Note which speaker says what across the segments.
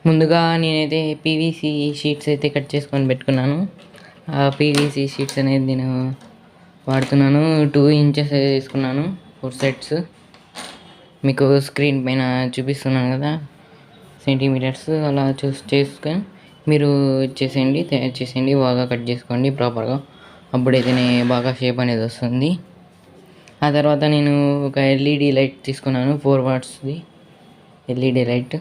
Speaker 1: ముందుగా నేనైతే PVC sheets అయితే కట్ చేసుకొని పెట్టుకున్నాను. ఆ పీవీసీ షీట్స్ అనేది నేను వాడుతున్నాను. 2 ఇంచెస్ తీసుకున్నాను, 4 సెట్స్. మీకు స్క్రీన్ పైన చూపిస్తున్నాను కదా సెంటీమీటర్స్, అలా చేసుకొని మీరు తయారు చేసేయండి. బాగా కట్ చేసుకోండి ప్రాపర్గా, అప్పుడైతేనే బాగా షేప్ అనేది వస్తుంది. ఆ తర్వాత నేను ఒక ఎల్ఈడి లైట్ తీసుకున్నాను, 4 వాట్స్ది ఎల్ఈడి లైట్.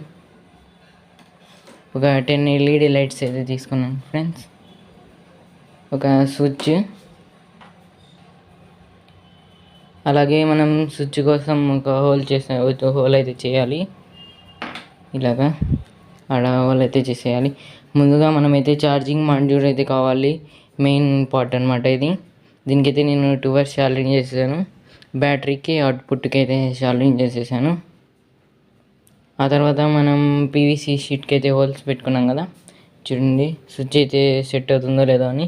Speaker 1: ఒక 10 ఎల్ఈడి లైట్స్ అయితే తీసుకున్నాను ఫ్రెండ్స్. ఒక స్విచ్, అలాగే మనం స్విచ్ కోసం ఒక హోల్ అయితే చేయాలి. ఇలాగా హోల్ అయితే చేసేయాలి. ముందుగా మనమైతే ఛార్జింగ్ మాడ్యూల్ అయితే కావాలి, మెయిన్ పార్ట్ అనమాట ఇది. దీనికైతే నేను 2 వైర్స్ షాల్డరింగ్ చేసేసాను. బ్యాటరీకి అవుట్పుట్కి అయితే షాల్డరింగ్ చేసేసాను. ఆ తర్వాత మనం పీవీసీ షీట్కి అయితే హోల్స్ పెట్టుకున్నాం కదా, చూడండి స్విచ్ అయితే సెట్ అవుతుందో లేదో అని.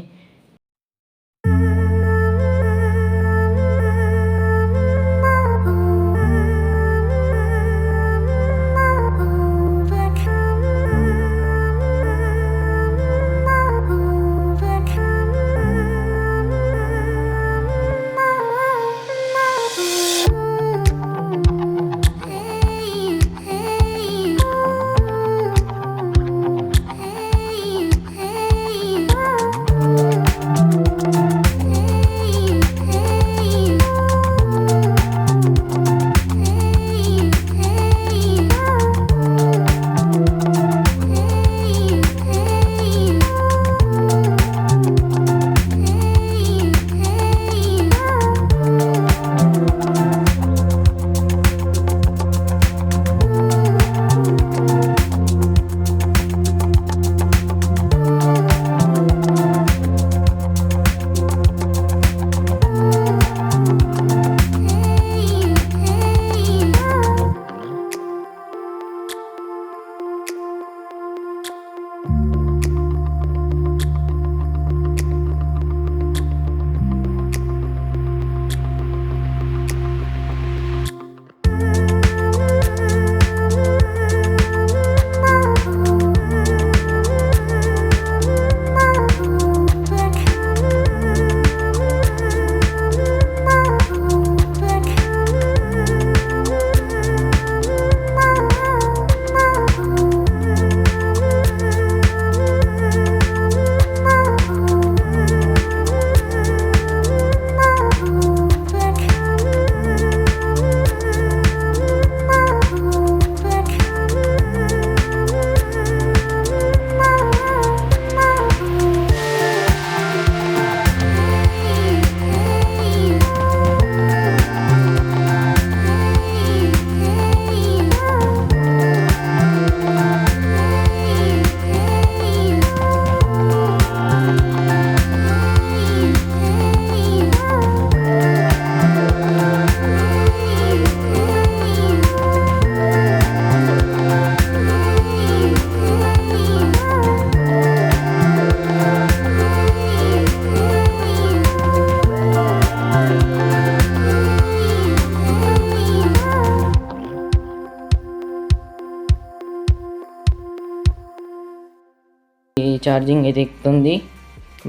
Speaker 1: ఛార్జింగ్ అయితే ఎక్కుతుంది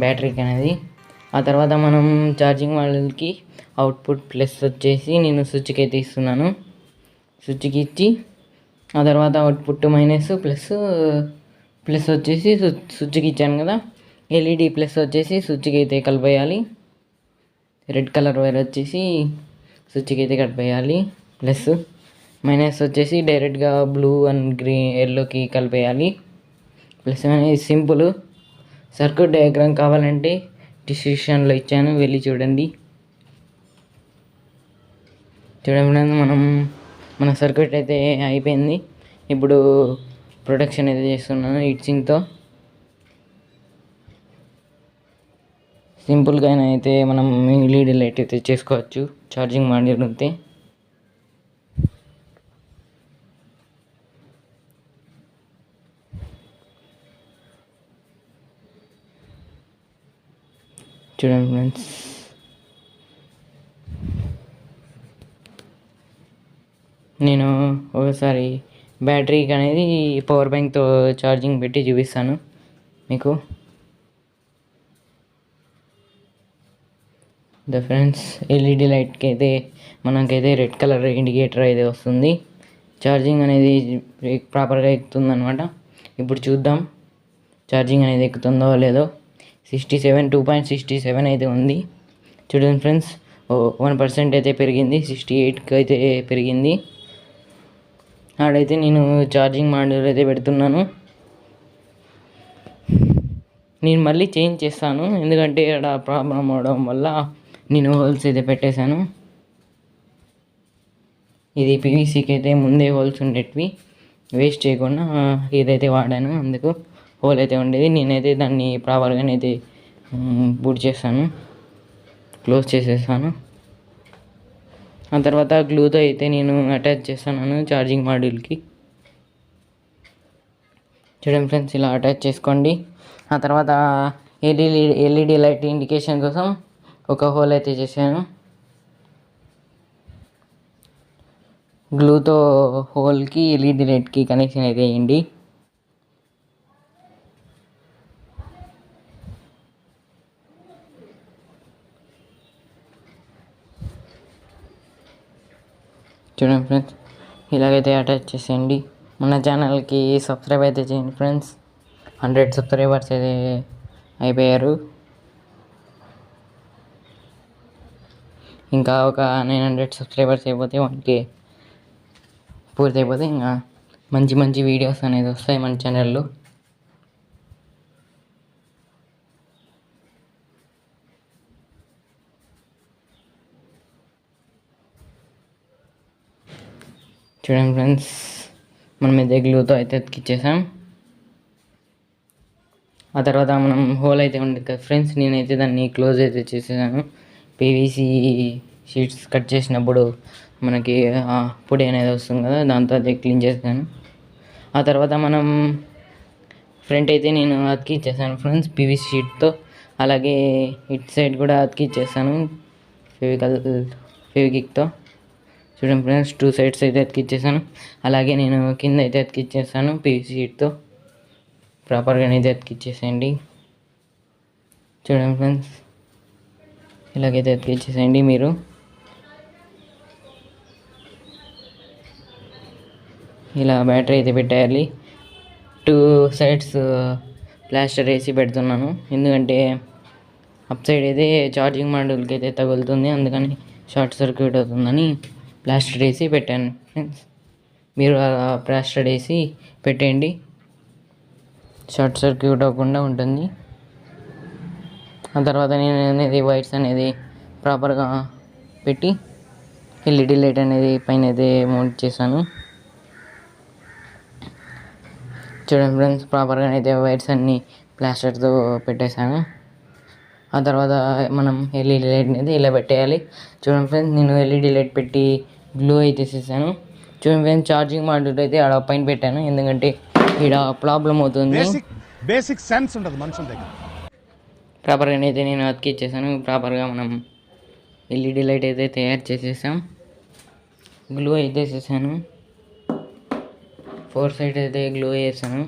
Speaker 1: బ్యాటరీకి అనేది. ఆ తర్వాత మనం ఛార్జింగ్ వాళ్ళకి అవుట్పుట్ ప్లస్ వచ్చేసి నేను స్విచ్కి అయితే ఇస్తున్నాను. స్విచ్కి ఇచ్చి ఆ తర్వాత అవుట్పుట్ మైనస్ ప్లస్ వచ్చేసి స్విచ్కి ఇచ్చాను కదా, ఎల్ఈడి ప్లస్ వచ్చేసి స్విచ్కి అయితే కలిపేయాలి. రెడ్ కలర్ వైర్ వచ్చేసి స్విచ్కి అయితే కలిపేయాలి. ప్లస్ మైనస్ వచ్చేసి డైరెక్ట్గా బ్లూ అండ్ గ్రీన్ ఎల్లోకి కలిపేయాలి. ప్లస్ అనేది సింపుల్. సర్క్యూట్ డయాగ్రామ్ కావాలంటే డిస్క్రిప్షన్లో ఇచ్చాను, వెళ్ళి చూడండి. మన సర్క్యూట్ అయితే అయిపోయింది. ఇప్పుడు ప్రొడక్షన్ అయితే చేస్తున్నాను హీట్సింగ్తో. సింపుల్గా అయితే మనం ఎల్ఈడి లైట్ అయితే చేసుకోవచ్చు ఛార్జింగ్ మాడ్యూల్ ఉంటే. చూడండి ఫ్రెండ్స్, నేను ఒకసారి బ్యాటరీకి అనేది పవర్ బ్యాంక్తో ఛార్జింగ్ పెట్టి చూపిస్తాను మీకు. ఫ్రెండ్స్, ఎల్ఈడి లైట్కి అయితే మనకైతే రెడ్ కలర్ ఇండికేటర్ అయితే వస్తుంది. ఛార్జింగ్ అనేది ప్రాపర్గా ఎక్కుతుందనమాట. ఇప్పుడు చూద్దాం ఛార్జింగ్ అనేది ఎక్కుతుందో లేదో. 2.67 అయితే ఉంది. చూడండి ఫ్రెండ్స్, 1% అయితే పెరిగింది, 68కి అయితే పెరిగింది. ఆడైతే నేను ఛార్జింగ్ మాడ్యూల్ అయితే పెడుతున్నాను. నేను మళ్ళీ చేంజ్ చేస్తాను, ఎందుకంటే ఇక్కడ ప్రాబ్లం అవడం వల్ల నేను హోల్స్ అయితే పెట్టేశాను. ఇది పీవీసీకి అయితే ముందే హోల్స్ ఉండేటివి, వేస్ట్ చేయకుండా ఇదైతే వాడాను, అందుకు హోల్ అయితే ఉండేది. నేనైతే దాన్ని ప్రాపర్గానైతే బూట్ చేస్తాను, క్లోజ్ చేసేసాను. ఆ తర్వాత గ్లూతో అయితే నేను అటాచ్ చేస్తున్నాను ఛార్జింగ్ మాడ్యూల్కి. చూడండి ఫ్రెండ్స్, ఇలా అటాచ్ చేసుకోండి. ఆ తర్వాత ఎల్ఈడి లైట్ ఇండికేషన్ కోసం ఒక హోల్ అయితే చేశాను. గ్లూతో హోల్కి ఎల్ఈడి లైట్కి కనెక్షన్ అయితే వేయండి. చూడండి ఫ్రెండ్స్, ఇలాగైతే అటాచ్ చేసేయండి. మన ఛానల్కి సబ్స్క్రైబ్ అయితే చేయండి ఫ్రెండ్స్. 100 సబ్స్క్రైబర్స్ అయితే అయిపోయారు. ఇంకా ఒక 900 సబ్స్క్రైబర్స్ అయిపోతే 1K పూర్తి అయిపోతే ఇంకా మంచి మంచి వీడియోస్ అనేది వస్తాయి మన ఛానల్లో. చూడండి ఫ్రెండ్స్, మనం అయితే గ్లూతో అయితే అతికిచ్చేసాం. ఆ తర్వాత మనం హోల్ అయితే ఉండదు కదా ఫ్రెండ్స్, నేనైతే దాన్ని క్లోజ్ అయితే చేసేసాను. పీవీసీ షీట్స్ కట్ చేసినప్పుడు మనకి పొడి అనేది వస్తుంది కదా, దాంతో అయితే క్లీన్ చేశాను. ఆ తర్వాత మనం ఫ్రంట్ అయితే నేను అతికిచ్చేసాను ఫ్రెండ్స్ పీవీసీ షీట్తో. అలాగే ఇటు సైడ్ కూడా అతికిచ్చేసాను ఫెవికిక్తో. చూడండి ఫ్రెండ్స్, 2 సైడ్స్ అయితే అతికిచ్చేసాను. అలాగే నేను కింద అయితే అతికిచ్చేసాను పీవీసీ షీట్తో. ప్రాపర్గానే అయితే అతికిచ్చేసేయండి. చూడండి ఫ్రెండ్స్, ఇలాగైతే అతికిచ్చేసేయండి మీరు. ఇలా బ్యాటరీ అయితే పెట్టేయాలి. 2 సైడ్స్ ప్లాస్టర్ వేసి పెడుతున్నాను, ఎందుకంటే అప్ సైడ్ అయితే ఛార్జింగ్ మాడ్యూల్కి అయితే తగులుతుంది, అందుకని షార్ట్ సర్క్యూట్ అవుతుందని ప్లాస్టర్ వేసి పెట్టాను ఫ్రెండ్స్. మీరు ప్లాస్టర్ వేసి పెట్టేయండి, షార్ట్ సర్క్యూట్ అవ్వకుండా ఉంటుంది. ఆ తర్వాత నేను అనేది వైర్స్ అనేది ప్రాపర్గా పెట్టి ఎల్ఈడి లైట్ అనేది పైన అయితే మౌంట్ చేశాను. చూడండి ఫ్రెండ్స్, ప్రాపర్గా అయితే వైర్స్ అన్నీ ప్లాస్టర్తో పెట్టేశాను. ఆ తర్వాత మనం ఎల్ఈడి లైట్ అనేది ఇలా పెట్టేయాలి. చూడండి ఫ్రెండ్స్, నేను ఎల్ఈడి లైట్ పెట్టి గ్లూ అయితే చేశాను. చూడండి ఫ్రెండ్స్, ఛార్జింగ్ మాడ్యూల్ అయితే ఆడ పైన పెట్టాను, ఎందుకంటే ఇక్కడ ప్రాబ్లం అవుతుంది.
Speaker 2: బేసిక్ సెన్స్ ఉండదు మనుషుల దగ్గర.
Speaker 1: ప్రాపర్గా అయితే నేను అతికిచ్చేసాను. ప్రాపర్గా మనం ఎల్ఈడి లైట్ అయితే తయారు చేసేసాం. గ్లూ అయితే వేసేసాను, 4 సైడ్ అయితే గ్లూ వేసాను.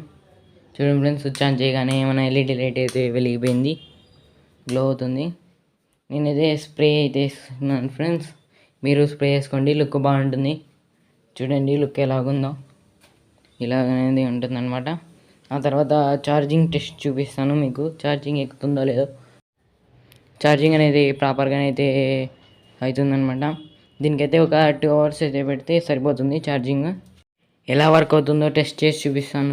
Speaker 1: చూడండి ఫ్రెండ్స్, స్విచ్ ఆన్ చేయగానే మన ఎల్ఈడి లైట్ అయితే వెలిగిపోయింది, గ్లో అవుతుంది. నేనైతే స్ప్రే అయితే వేసుకున్నాను ఫ్రెండ్స్, మీరు స్ప్రే వేసుకోండి, లుక్ బాగుంటుంది. చూడండి లుక్ ఎలాగుందో, ఇలాగనేది ఉంటుందన్నమాట. ఆ తర్వాత ఛార్జింగ్ టెస్ట్ చూపిస్తాను మీకు, ఛార్జింగ్ ఎక్కుతుందో లేదో. ఛార్జింగ్ అనేది ప్రాపర్గానే అయితే అవుతుందన్నమాట. దీనికైతే ఒక 2 అవర్స్ అయితే పెడితే సరిపోతుంది ఛార్జింగ్. ఎలా వర్క్ అవుతుందో టెస్ట్ చేసి చూపిస్తాను.